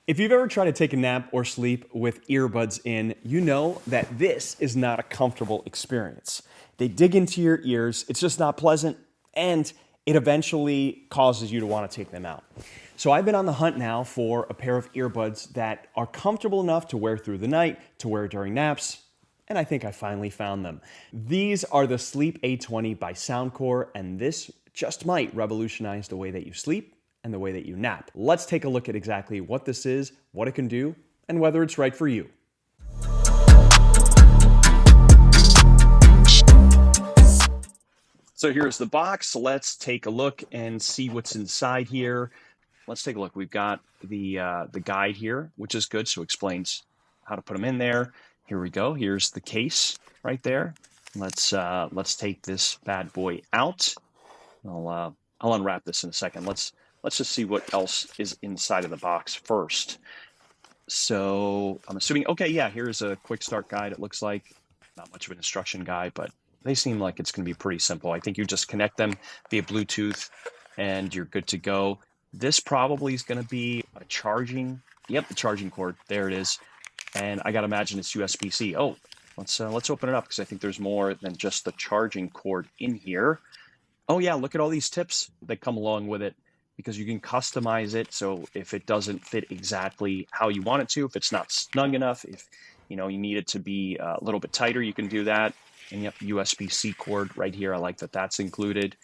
If you've ever tried to take a nap or sleep with earbuds in, you know that this is not a comfortable experience. They dig into your ears, it's just not pleasant, and it eventually causes you to want to take them out. So I've been on the hunt now for a pair of earbuds that are comfortable enough to wear through the night, to wear during naps, and I think I finally found them. These are the Sleep A20 by Soundcore, and this just might revolutionize the way that you sleep and the way that you nap. Let's take a look at exactly what this is, what it can do, and whether it's right for you. So here's the box. Let's take a look and see what's inside here. Let's take a look. We've got the guide here, which is good. So it explains how to put them in there. Here we go. Here's the case right there. Let's take this bad boy out. I'll unwrap this in a second. Let's just see what else is inside of the box first. So I'm assuming, okay, yeah, here's a quick start guide. It looks like not much of an instruction guide, but they seem like it's going to be pretty simple. I think you just connect them via Bluetooth and you're good to go. This probably is going to be a charging, the charging cord. There it is. And I got to imagine it's USB-C. Oh, let's open it up because I think there's more than just the charging cord in here. Oh yeah, look at all these tips that come along with it because you can customize it. So if it doesn't fit exactly how you want it to, if it's not snug enough, if you need it to be a little bit tighter, you can do that. And yep, USB-C cord right here. I like that that's included.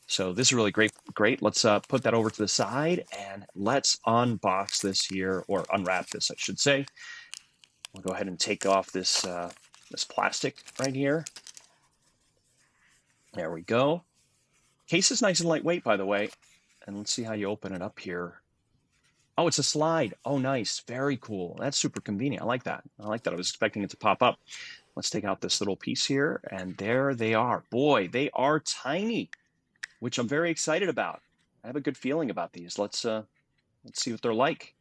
So this is really great. Let's put that over to the side and let's unbox this here, or unwrap this, I should say. We'll go ahead and take off this this plastic right here. There we go. Case is nice and lightweight, by the way. And let's see how you open it up here. Oh, it's a slide. Oh, nice. Very cool. That's super convenient. I like that. I like that. I was expecting it to pop up. Let's take out this little piece here. And there they are. Boy, they are tiny, which I'm very excited about. I have a good feeling about these. Let's see what they're like.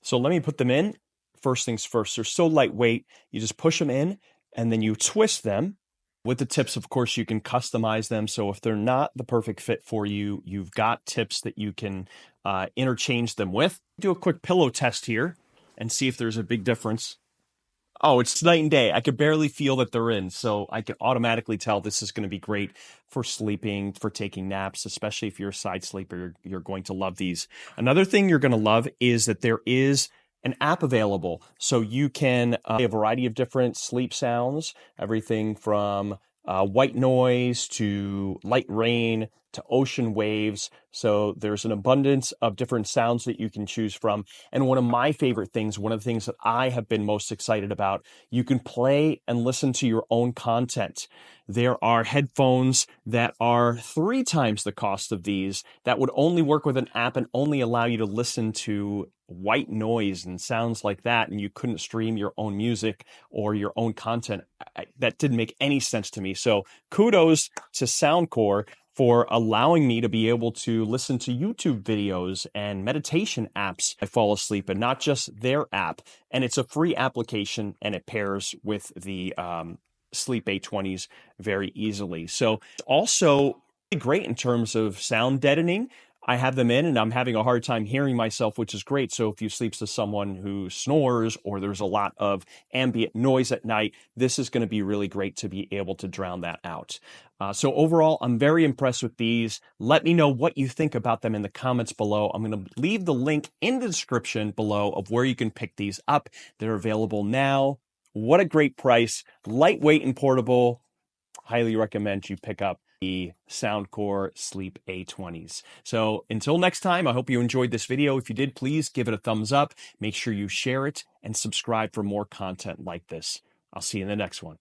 So let me put them in. First things first, they're so lightweight. You just push them in and then you twist them. With the tips, of course, you can customize them. So if they're not the perfect fit for you, you've got tips that you can interchange them with. Do a quick pillow test here and see if there's a big difference. Oh, it's night and day. I could barely feel that they're in. So I can automatically tell this is going to be great for sleeping, for taking naps, especially if you're a side sleeper. You're going to love these. Another thing you're going to love is that there is an app available. So you can play a variety of different sleep sounds, everything from white noise to light rain to ocean waves. So there's an abundance of different sounds that you can choose from. And one of my favorite things, one of the things that I have been most excited about, you can play and listen to your own content. There are headphones that are 3 times the cost of these that would only work with an app and only allow you to listen to white noise and sounds like that, and you couldn't stream your own music or your own content. That didn't make any sense to me. So kudos to Soundcore for allowing me to be able to listen to YouTube videos and meditation apps. I fall asleep, and not just their app. And it's a free application, and it pairs with the Sleep A20s very easily. So also great in terms of sound deadening. I have them in and I'm having a hard time hearing myself, which is great. So if you sleep to someone who snores or there's a lot of ambient noise at night, this is going to be really great to be able to drown that out. So overall, I'm very impressed with these. Let me know what you think about them in the comments below. I'm going to leave the link in the description below of where you can pick these up. They're available now. What a great price. Lightweight and portable. Highly recommend you pick up the Soundcore Sleep A20s. So until next time, I hope you enjoyed this video. If you did, please give it a thumbs up. Make sure you share it and subscribe for more content like this. I'll see you in the next one.